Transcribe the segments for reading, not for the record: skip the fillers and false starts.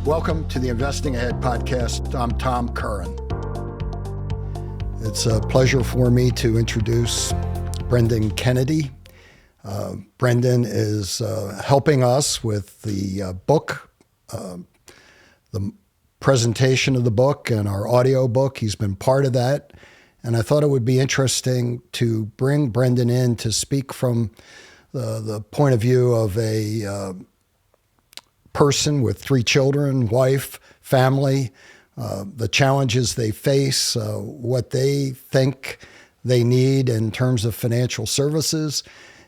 Welcome to the Investing Ahead podcast. I'm Tom Curran. It's a pleasure for me to introduce Brendan Kennedy. Brendan is helping us with the book, the presentation of the book and our audio book. He's been part of that. And I thought it would be interesting to bring Brendan in to speak from the point of view of a person with 3 children, wife, family, the challenges they face, what they think they need in terms of financial services.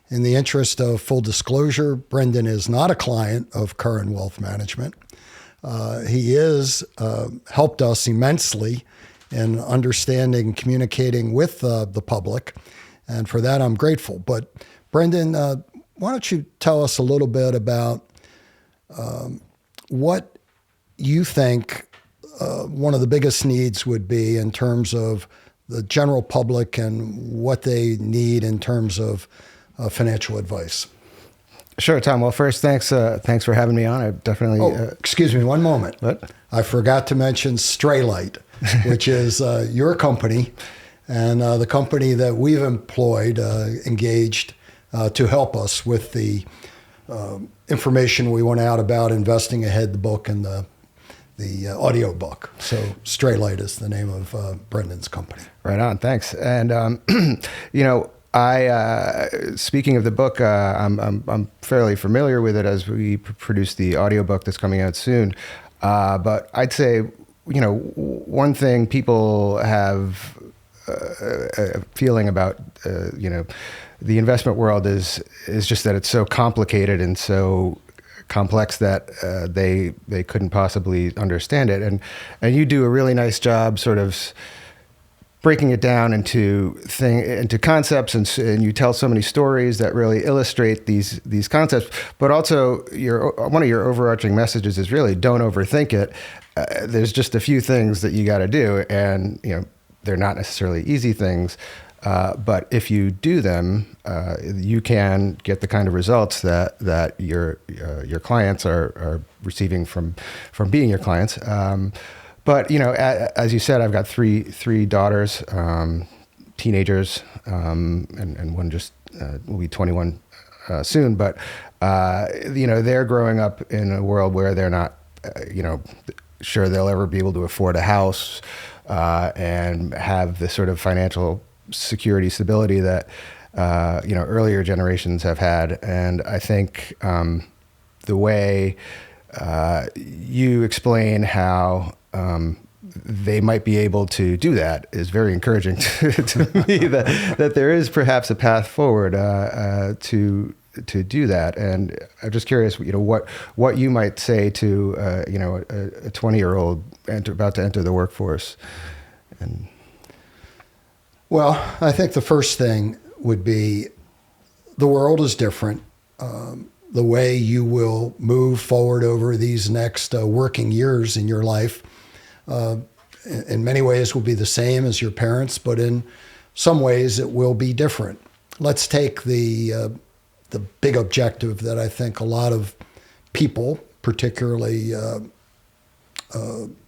In the interest of full disclosure, Brendan is not a client of Curran Wealth Management. He is helped us immensely in understanding, communicating with the public, and for that I'm grateful. But Brendan, why don't you tell us a little bit about what you think one of the biggest needs would be in terms of the general public and what they need in terms of financial advice. Sure, Tom. Well, first, thanks for having me on. I definitely... excuse me, one moment. What? I forgot to mention Straylight, which is your company and the company that we've engaged to help us with the information we went out about Investing Ahead, the book and the audio book. So Straylight is the name of Brendan's company. Right on. Thanks. And I speaking of the book, I'm fairly familiar with it as we produce the audio book that's coming out soon. But I'd say, one thing people have a feeling about, the investment world is just that it's so complicated and so complex that they couldn't possibly understand it. And you do a really nice job sort of breaking it down into concepts, and you tell so many stories that really illustrate these concepts. But also, one of your overarching messages is really don't overthink it. There's just a few things that you got to do, and they're not necessarily easy things. But if you do them, you can get the kind of results that your clients are receiving from being your clients. But as you said, I've got three daughters, teenagers, and one just will be 21 soon. But they're growing up in a world where they're not, sure they'll ever be able to afford a house and have the sort of financial security, stability that earlier generations have had. And I think the way you explain how they might be able to do that is very encouraging to me. That there is perhaps a path forward to do that. And I'm just curious, what you might say to a 20-year-old about to enter the workforce. And well, I think the first thing would be the world is different. The way you will move forward over these next working years in your life, in many ways will be the same as your parents, but in some ways it will be different. Let's take the big objective that I think a lot of people, particularly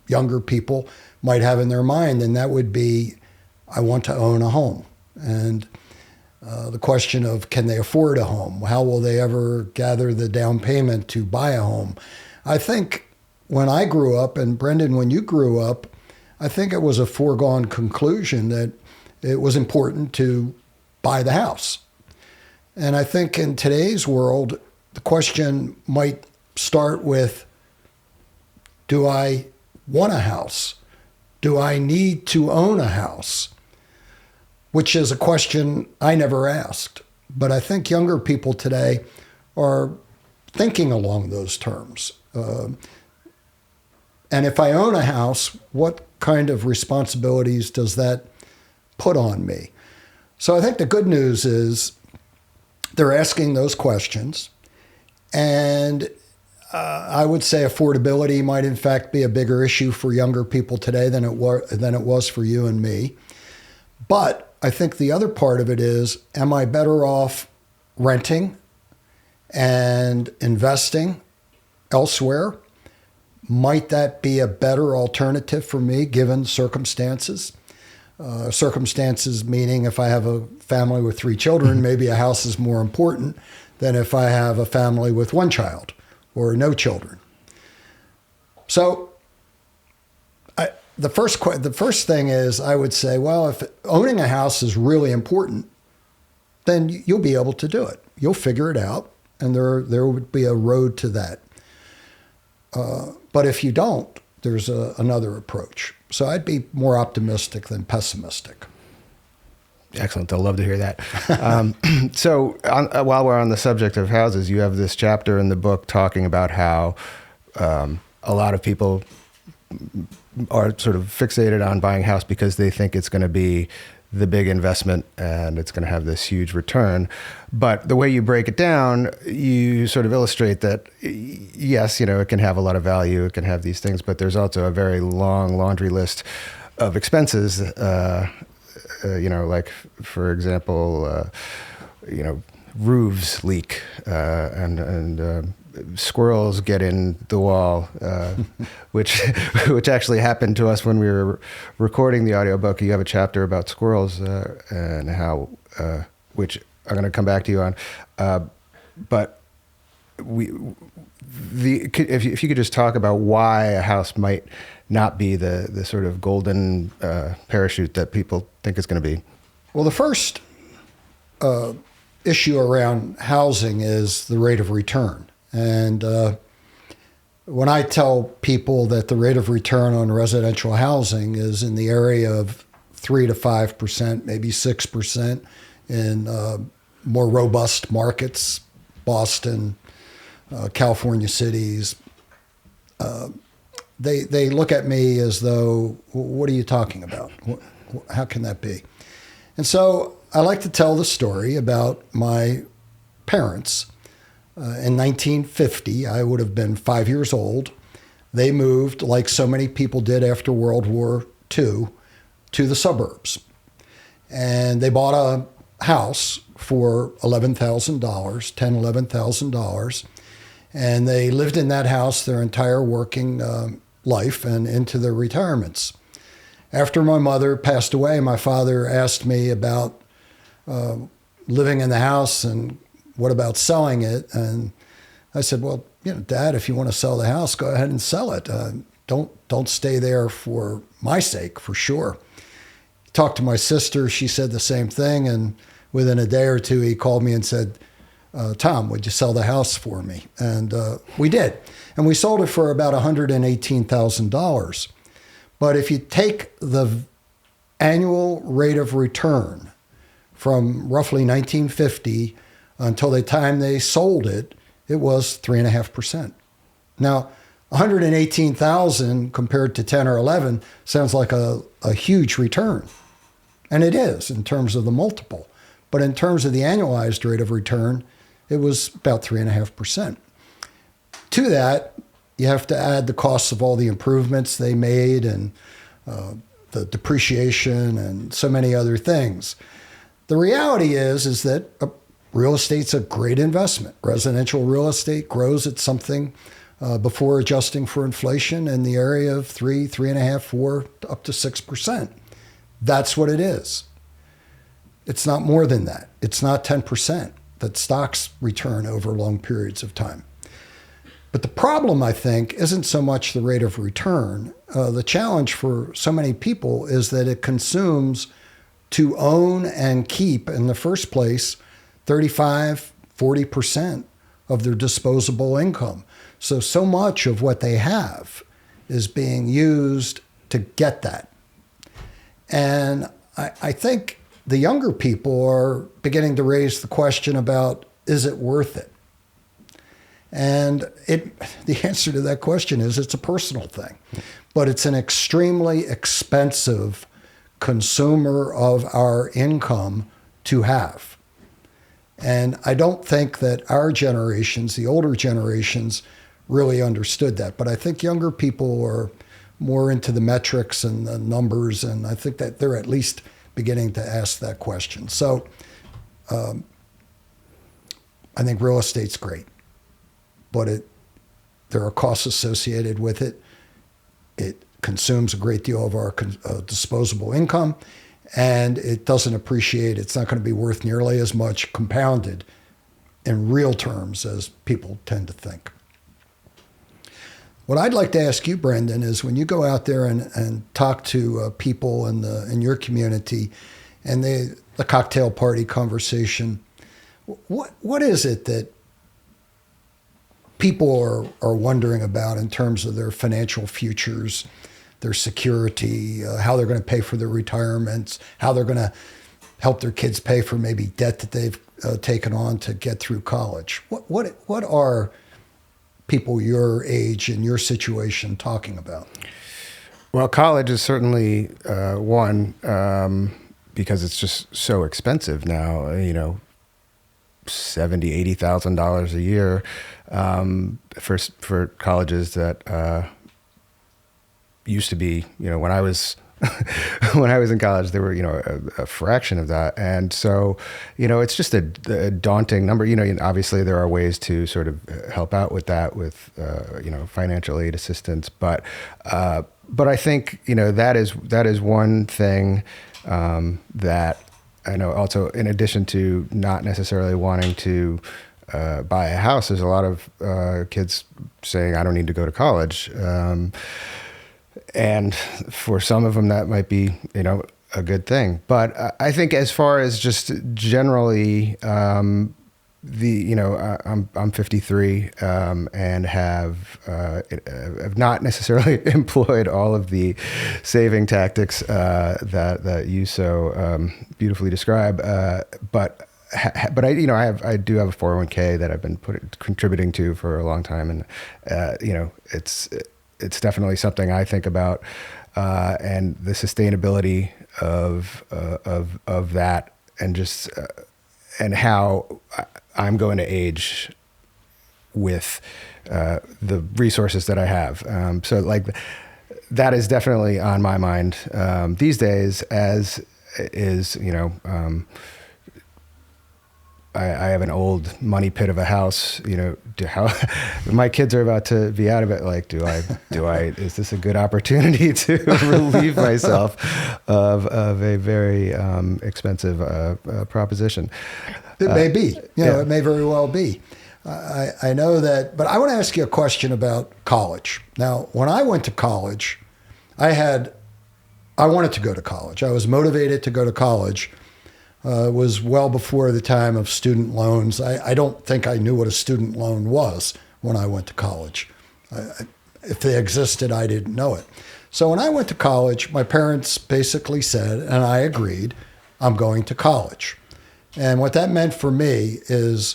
younger people, might have in their mind, and that would be, I want to own a home. And the question of, can they afford a home? How will they ever gather the down payment to buy a home? I think when I grew up, and Brendan, when you grew up, I think it was a foregone conclusion that it was important to buy the house. And I think in today's world, the question might start with, do I want a house? Do I need to own a house? Which is a question I never asked. But I think younger people today are thinking along those terms. And if I own a house, what kind of responsibilities does that put on me? So I think the good news is they're asking those questions. And I would say affordability might in fact be a bigger issue for younger people today than it was for you and me. But I think the other part of it is, am I better off renting and investing elsewhere Might that be a better alternative for me given circumstances? Circumstances meaning if I have a family with 3 children, maybe a house is more important than if I have a family with 1 child or no children. So the first thing is I would say, well, if owning a house is really important, then you'll be able to do it. You'll figure it out, and there would be a road to that. But if you don't, there's another approach. So I'd be more optimistic than pessimistic. Excellent. I'd love to hear that. While we're on the subject of houses, you have this chapter in the book talking about how a lot of people are sort of fixated on buying a house because they think it's going to be the big investment and it's going to have this huge return. But the way you break it down, you sort of illustrate that, yes, it can have a lot of value, it can have these things, but there's also a very long laundry list of expenses, like, for example, roofs leak and squirrels get in the wall, which actually happened to us when we were recording the audiobook. You have a chapter about squirrels and how, which I'm going to come back to you on. But if you could just talk about why a house might not be the sort of golden parachute that people think it's going to be. Well, the first issue around housing is the rate of return. And when I tell people that the rate of return on residential housing is in the area of 3 to 5%, maybe 6% in more robust markets, Boston, California cities, they look at me as though, what are you talking about? How can that be? And so I like to tell the story about my parents. In 1950, I would have been 5 years old. They moved, like so many people did after World War II, to the suburbs. And they bought a house for $11,000, $11,000. And they lived in that house their entire working life and into their retirements. After my mother passed away, my father asked me about living in the house and what about selling it? And I said, well, Dad, if you want to sell the house, go ahead and sell it. Don't stay there for my sake, for sure. Talked to my sister. She said the same thing. And within a day or two, he called me and said, Tom, would you sell the house for me? And we did. And we sold it for about $118,000. But if you take the annual rate of return from roughly 1950 until the time they sold it, it was 3.5%. Now, 118,000 compared to 10 or 11 sounds like a huge return. And it is in terms of the multiple. But in terms of the annualized rate of return, it was about 3.5%. To that, you have to add the costs of all the improvements they made and the depreciation and so many other things. The reality is that real estate's a great investment. Residential real estate grows at something before adjusting for inflation in the area of 3.5%, 4%, up to 6%. That's what it is. It's not more than that. It's not 10% that stocks return over long periods of time. But the problem, I think, isn't so much the rate of return. The challenge for so many people is that it consumes to own and keep, in the first place, 35, 40% of their disposable income. So much of what they have is being used to get that. And I think the younger people are beginning to raise the question about, is it worth it? And the answer to that question is it's a personal thing. But it's an extremely expensive consumer of our income to have. And I don't think that our generations, the older generations, really understood that. But I think younger people are more into the metrics and the numbers, and I think that they're at least beginning to ask that question. So I think real estate's great, but There are costs associated with it. It consumes a great deal of our disposable income, and it doesn't appreciate. It's not going to be worth nearly as much compounded in real terms as people tend to think. What I'd like to ask you, Brendan, is when you go out there and talk to people in your community and the cocktail party conversation, what is it that people are wondering about in terms of their financial futures, their security, how they're going to pay for their retirements, how they're going to help their kids pay for maybe debt that they've taken on to get through college? What are people your age and your situation talking about? Well, college is certainly one, because it's just so expensive now. $70,000, $80,000 a year for colleges that used to be, when I was when I was in college, there were a fraction of that, and so it's just a daunting number. Obviously there are ways to sort of help out with that with financial aid assistance, but I think that is one thing that I know. Also, in addition to not necessarily wanting to buy a house, there's a lot of kids saying, I don't need to go to college. And for some of them, that might be, a good thing. But I think as far as just generally, I'm 53 and have not necessarily employed all of the saving tactics that you so beautifully describe. But I do have a 401k that I've been contributing to for a long time, and it's definitely something I think about, and the sustainability of that, and just and how I'm going to age with the resources that I have. So like that is definitely on my mind these days, as is I have an old money pit of a house. How my kids are about to be out of it. Like, do I? Is this a good opportunity to relieve myself of a very expensive proposition? It may be. It may very well be. I know that, but I want to ask you a question about college. Now, when I went to college, I wanted to go to college. I was motivated to go to college. It was well before the time of student loans. I don't think I knew what a student loan was when I went to college. If they existed, I didn't know it. So when I went to college, my parents basically said, and I agreed, I'm going to college. And what that meant for me is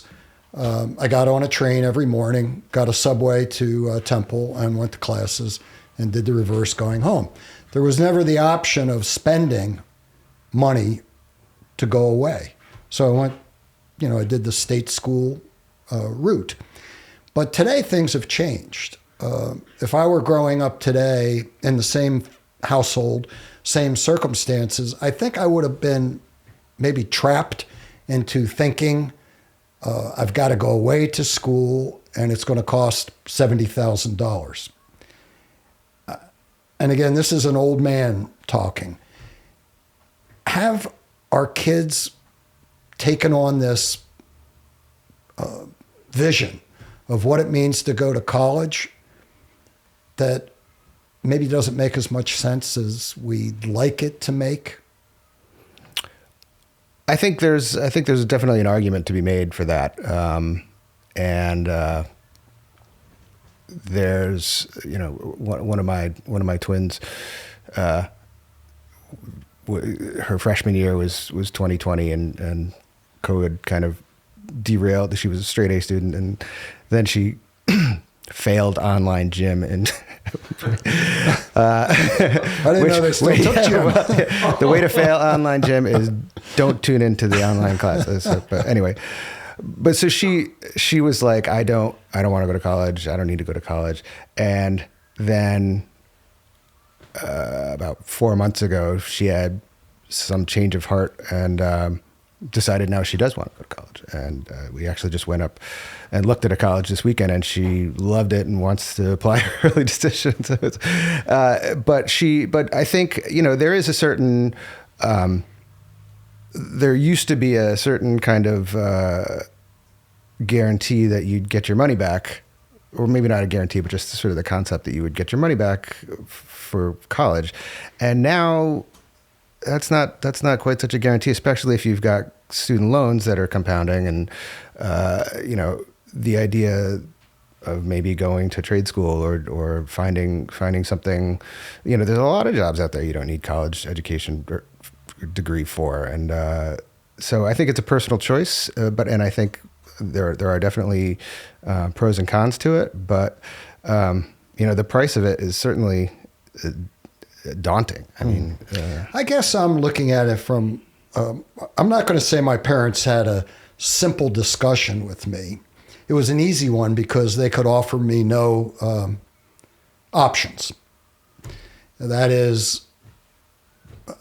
I got on a train every morning, got a subway to Temple, and went to classes and did the reverse going home. There was never the option of spending money to go away. So I went, I did the state school route. But today things have changed. If I were growing up today in the same household, same circumstances, I think I would have been maybe trapped into thinking I've got to go away to school and it's going to cost $70,000. And again, this is an old man talking. Have our kids taken on this vision of what it means to go to college that maybe doesn't make as much sense as we'd like it to make? I think there's definitely an argument to be made for that, and there's one of my twins. Her freshman year was 2020, and COVID kind of derailed. She was a straight A student, and then she failed online gym, and I didn't know they still took gym. The way to fail online gym is don't tune into the online classes. But anyway, so she was like, I don't want to go to college. I don't need to go to college. And then about 4 months ago, she had some change of heart and decided now she does want to go to college. And we actually just went up and looked at a college this weekend, and she loved it and wants to apply her early decision. So but I think, there is a certain, there used to be a certain kind of guarantee that you'd get your money back, or maybe not a guarantee, but just sort of the concept that you would get your money back for college. And now that's not quite such a guarantee, especially if you've got student loans that are compounding. And, the idea of maybe going to trade school or finding something, there's a lot of jobs out there you don't need college education or degree for. And so I think it's a personal choice, and I think there are definitely pros and cons to it, but the price of it is certainly daunting. I mean, I guess I'm looking at it from, I'm not going to say my parents had a simple discussion with me. It was an easy one because they could offer me no options. That is,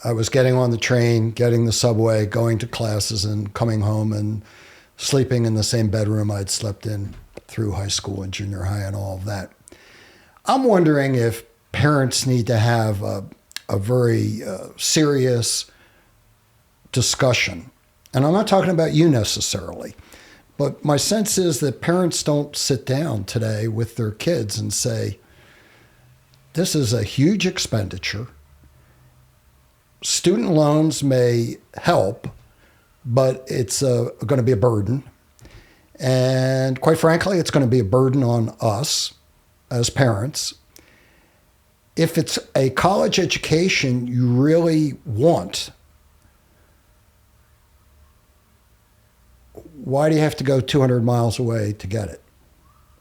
I was getting on the train, getting the subway, going to classes, and coming home and sleeping in the same bedroom I'd slept in through high school and junior high and all of that. I'm wondering if parents need to have a very serious discussion. And I'm not talking about you necessarily, but my sense is that parents don't sit down today with their kids and say, this is a huge expenditure. Student loans may help, but it's going to be a burden. And quite frankly, it's going to be a burden on us as parents. If it's a college education you really want, why do you have to go 200 miles away to get it?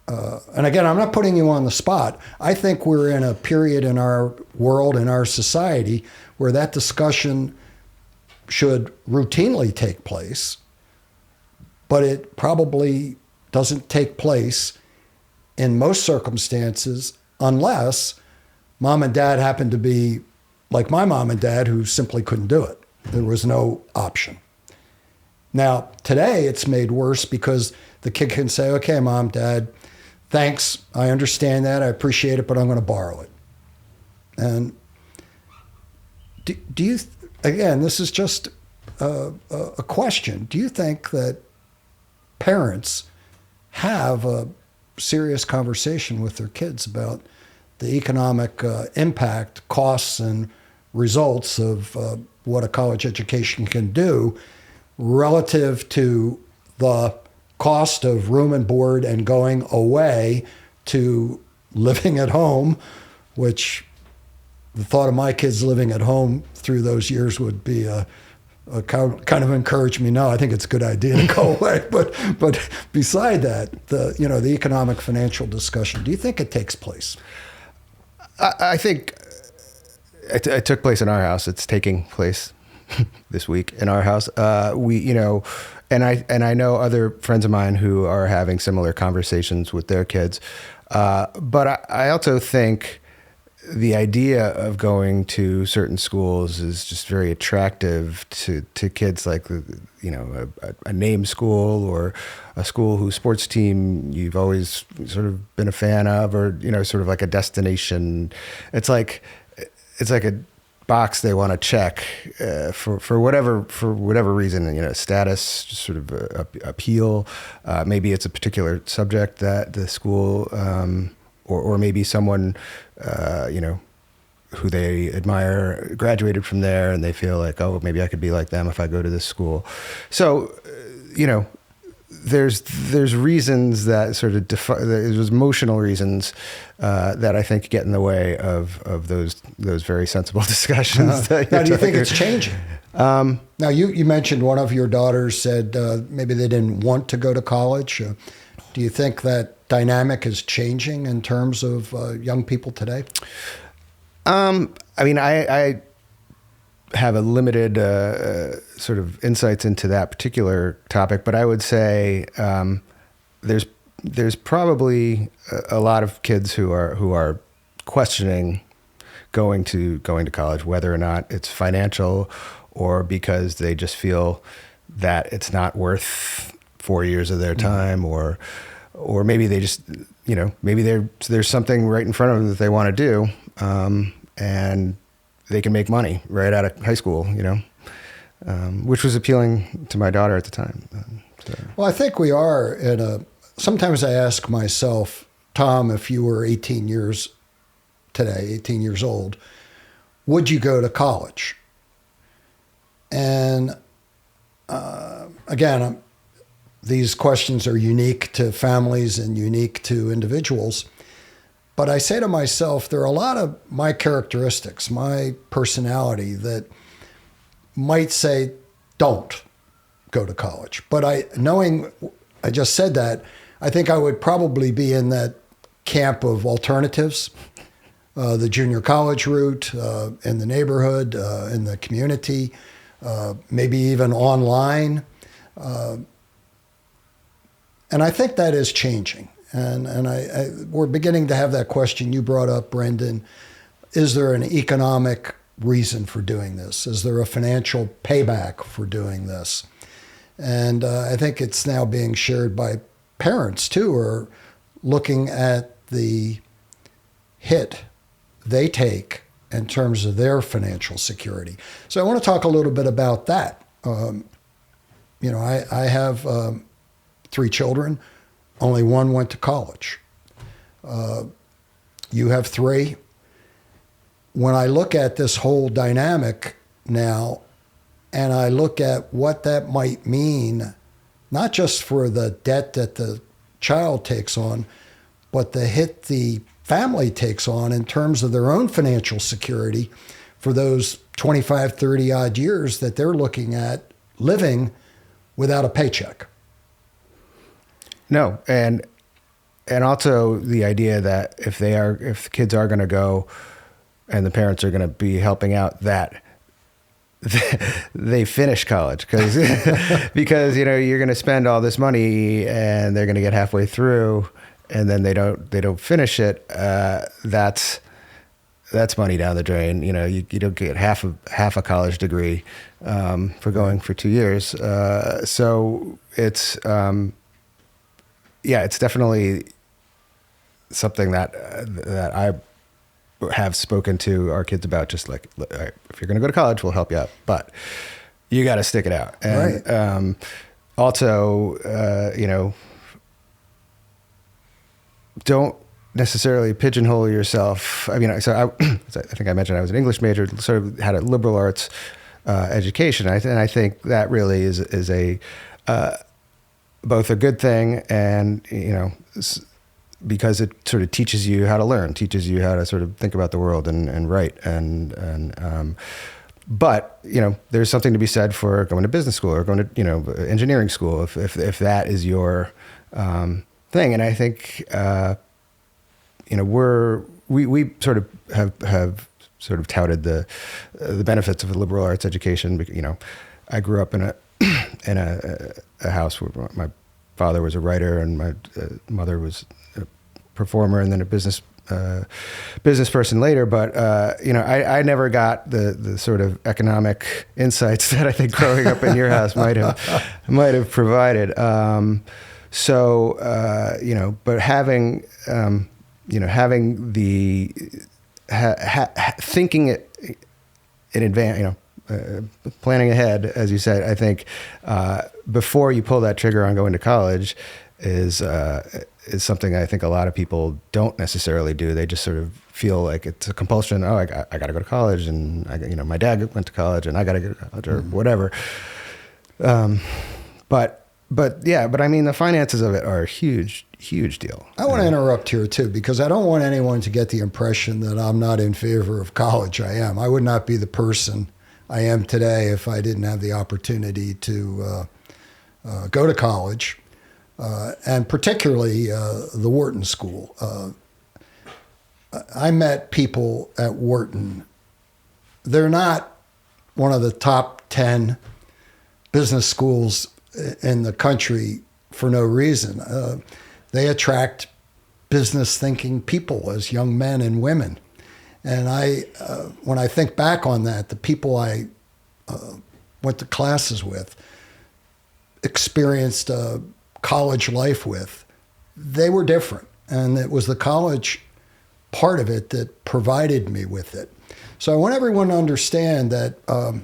And again, I'm not putting you on the spot. I think we're in a period in our world, in our society, where that discussion should routinely take place, but it probably doesn't take place in most circumstances unless mom and dad happen to be like my mom and dad, who simply couldn't do it. There was no option. Now, today it's made worse because the kid can say, okay, mom, dad, thanks, I understand that, I appreciate it, but I'm going to borrow it. And do you, again, this is just a question. Do you think that parents have a serious conversation with their kids about the economic impact, costs, and results of what a college education can do relative to the cost of room and board and going away to living at home, which the thought of my kids living at home through those years would be a kind of encourage me. No, I think it's a good idea to go away. But beside that, the economic financial discussion, do you think it takes place? I think it took place in our house. It's taking place this week in our house. And I know other friends of mine who are having similar conversations with their kids. But I also think the idea of going to certain schools is just very attractive to kids, like, a name school or a school whose sports team you've always sort of been a fan of, or, sort of like a destination. It's like a box they want to check for whatever reason, status, just sort of appeal. Maybe it's a particular subject that the school, or maybe someone, who they admire graduated from there, and they feel like, oh, maybe I could be like them if I go to this school. So, there's reasons that sort of there's emotional reasons that I think get in the way of those very sensible discussions. Now, do you think it's changing? Now, you mentioned one of your daughters said maybe they didn't want to go to college. Do you think that dynamic is changing in terms of young people today? I have a limited sort of insights into that particular topic, but I would say there's probably a lot of kids who are questioning going to college, whether or not it's financial or because they just feel that it's not worth 4 years of their time, or maybe they just, maybe there's something right in front of them that they want to do, and they can make money right out of high school, which was appealing to my daughter at the time. Well, I think we are sometimes I ask myself, Tom, if you were 18 years old, would you go to college? And again, these questions are unique to families and unique to individuals. But I say to myself, there are a lot of my characteristics, my personality that might say, don't go to college. But knowing I just said that, I think I would probably be in that camp of alternatives, the junior college route, in the neighborhood, in the community, maybe even online. And I think that is changing. And we're beginning to have that question you brought up, Brendan. Is there an economic reason for doing this? Is there a financial payback for doing this? And I think it's now being shared by parents, too, who are looking at the hit they take in terms of their financial security. So I want to talk a little bit about that. I have 3 children. Only one went to college. You have 3. When I look at this whole dynamic now, and I look at what that might mean, not just for the debt that the child takes on, but the hit the family takes on in terms of their own financial security for those 25, 30 odd years that they're looking at living without a paycheck. No, and also the idea that if the kids are going to go, and the parents are going to be helping out, that they finish college, because you're going to spend all this money and they're going to get halfway through, and then they don't finish it. That's money down the drain. You don't get half a college degree for going for 2 years. So it's it's definitely something that I have spoken to our kids about. Just like, all right, if you're going to go to college, we'll help you out, but you got to stick it out. And right. Also, don't necessarily pigeonhole yourself. I mean, so I think I mentioned I was an English major, sort of had a liberal arts education, and I think that really is a both a good thing, and because it sort of teaches you how to learn, teaches you how to sort of think about the world and write, but there's something to be said for going to business school or going to engineering school if that is your thing. And I think we sort of have sort of touted the benefits of a liberal arts education. I grew up in a house where my father was a writer and my mother was a performer and then a business person later. But I never got the sort of economic insights that I think growing up in your house might have provided. But having having the thinking it in advance, planning ahead, as you said, I think before you pull that trigger on going to college is something I think a lot of people don't necessarily do. They just sort of feel like it's a compulsion. Oh, I got to go to college, and my dad went to college, and I got to go to college, or whatever. But I mean, the finances of it are a huge deal. I want to interrupt here too, because I don't want anyone to get the impression that I'm not in favor of college. I am. I would not be the person I am today if I didn't have the opportunity to go to college, and particularly the Wharton School. I met people at Wharton. They're not one of the top 10 business schools in the country for no reason. They attract business thinking people as young men and women. And when I think back on that, the people I went to classes with, experienced college life with, they were different. And it was the college part of it that provided me with it. So I want everyone to understand that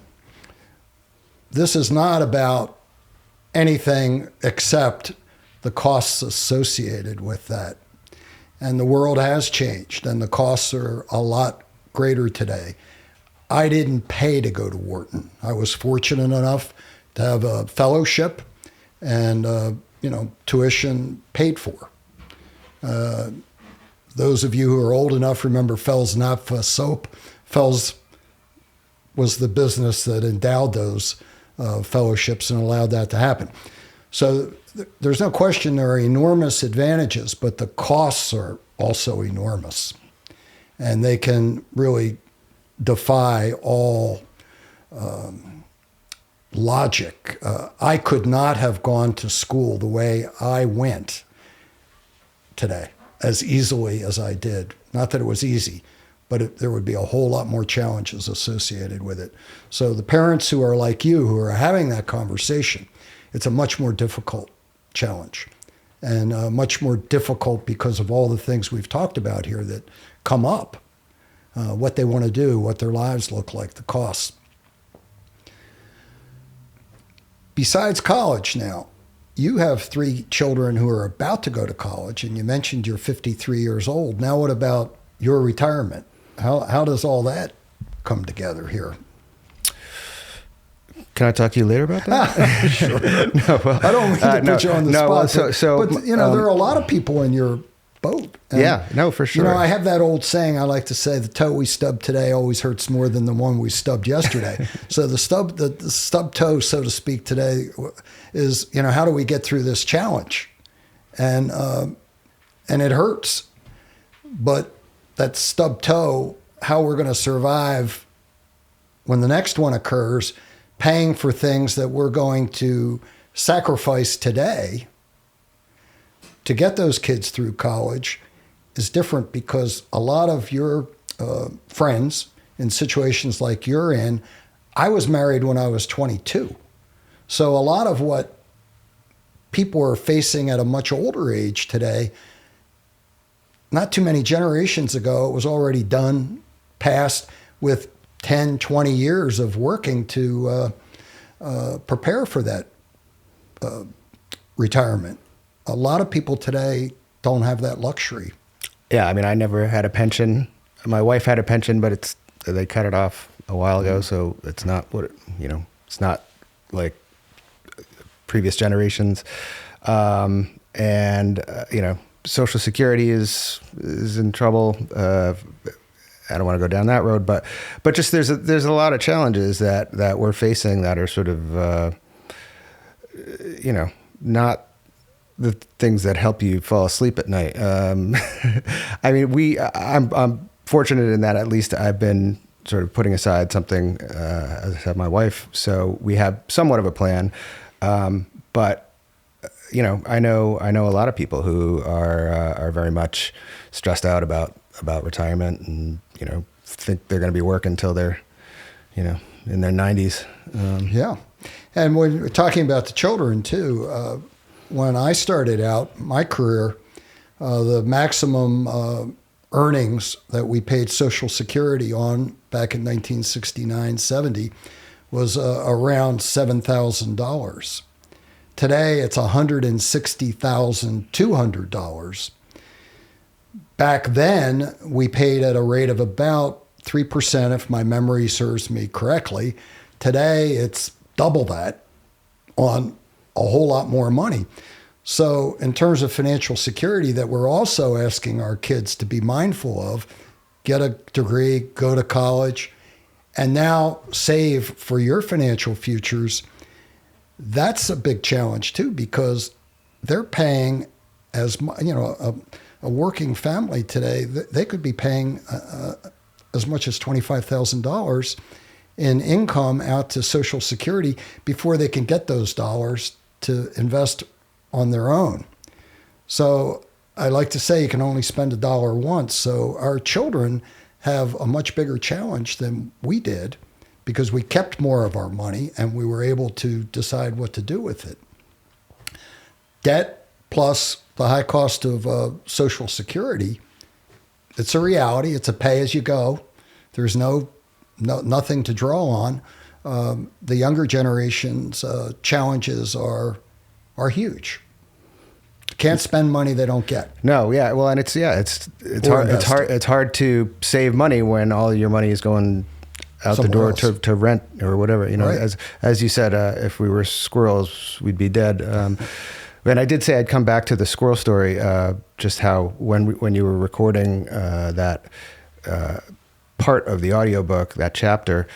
this is not about anything except the costs associated with that. And the world has changed, and the costs are a lot greater today. I didn't pay to go to Wharton. I was fortunate enough to have a fellowship and tuition paid for. Those of you who are old enough remember Fell's Naphtha soap. Fell's was the business that endowed those fellowships and allowed that to happen. So there's no question there are enormous advantages, but the costs are also enormous. And they can really defy all logic. I could not have gone to school the way I went today as easily as I did. Not that it was easy, but there would be a whole lot more challenges associated with it. So the parents who are like you, who are having that conversation, it's a much more difficult challenge, and much more difficult because of all the things we've talked about here that come up, what they want to do, what their lives look like, the costs. Besides college now, you have 3 children who are about to go to college, and you mentioned you're 53 years old. Now what about your retirement? How does all that come together here? Can I talk to you later about that? Sure. No, well, I don't mean to put you on the spot. But there are a lot of people in your boat. And, for sure. I have that old saying I like to say, the toe we stubbed today always hurts more than the one we stubbed yesterday. So the stub toe, so to speak, today is, how do we get through this challenge? And it hurts. But that stub toe, how we're going to survive when the next one occurs, paying for things that we're going to sacrifice today to get those kids through college is different, because a lot of your friends in situations like you're in, I was married when I was 22. So a lot of what people are facing at a much older age today, not too many generations ago, it was already done, passed with 10, 20 years of working to prepare for that retirement. A lot of people today don't have that luxury. Yeah, I never had a pension. My wife had a pension, but they cut it off a while ago, so it's not it's not like previous generations. Social Security is in trouble. I don't want to go down that road, but just there's a lot of challenges that we're facing that are sort of not the things that help you fall asleep at night. I'm fortunate in that at least I've been sort of putting aside something, as have my wife, so we have somewhat of a plan. But I know a lot of people who are very much stressed out about retirement, and think they're going to be working until they're in their 90s. Yeah, and when we're talking about the children too, when I started out my career, the maximum earnings that we paid Social Security on back in 1969-70 was around $7,000. Today, it's $160,200. Back then, we paid at a rate of about 3%, if my memory serves me correctly. Today, it's double that on a whole lot more money. So in terms of financial security that we're also asking our kids to be mindful of, get a degree, go to college, and now save for your financial futures, that's a big challenge too, because they're paying a working family today, they could be paying as much as $25,000 in income out to Social Security before they can get those dollars to invest on their own. So I like to say you can only spend $1 once. So our children have a much bigger challenge than we did, because we kept more of our money and we were able to decide what to do with it. debt plus the high cost of Social Security, it's a reality. It's a pay as you go. There's nothing to draw on. The younger generation's challenges are huge. Can't spend money they don't get. No, yeah, well, and it's hard to save money when all your money is going out Somewhere the door to rent or whatever. You know, Right. as you said, if we were squirrels, we'd be dead. And I did say I'd come back to the squirrel story. Just how when you were recording that part of the audiobook, that chapter,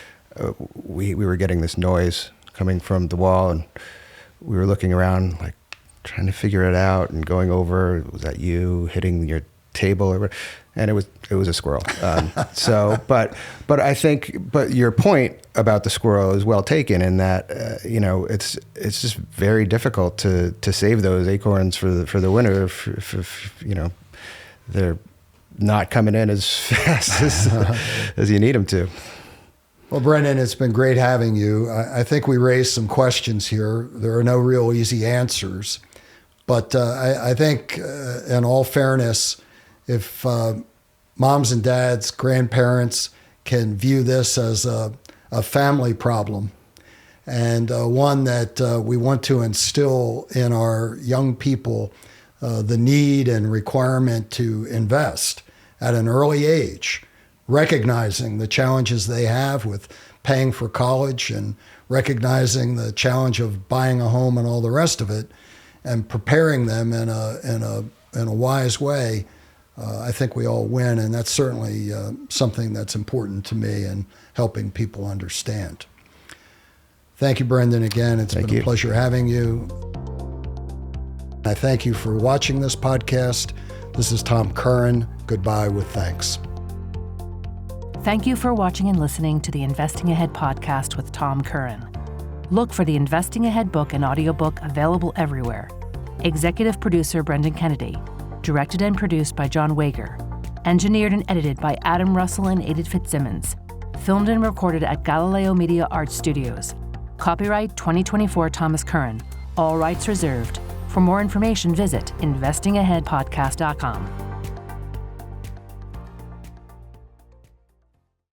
we were getting this noise coming from the wall, and we were looking around like trying to figure it out and going over, was that you hitting your table or what? And it was a squirrel. But I think your point about the squirrel is well taken in that it's just very difficult to save those acorns for the winter if they're not coming in as fast as you need them to. Well, Brendan, it's been great having you. I think we raised some questions here. There are no real easy answers. But I think, in all fairness, if moms and dads, grandparents can view this as a family problem and one that we want to instill in our young people the need and requirement to invest at an early age, recognizing the challenges they have with paying for college and recognizing the challenge of buying a home and all the rest of it, and preparing them in a wise way, I think we all win, and that's certainly something that's important to me in helping people understand. Thank you, Brendan, again. It's been a pleasure having you. I thank you for watching this podcast. This is Tom Curran. Goodbye with thanks. Thank you for watching and listening to the Investing Ahead podcast with Tom Curran. Look for the Investing Ahead book and audiobook available everywhere. Executive producer Brendan Kennedy. Directed and produced by John Wager. Engineered and edited by Adam Russell and Aided Fitzsimmons. Filmed and recorded at Galileo Media Art Studios. Copyright 2024 Thomas Curran. All rights reserved. For more information, visit investingaheadpodcast.com.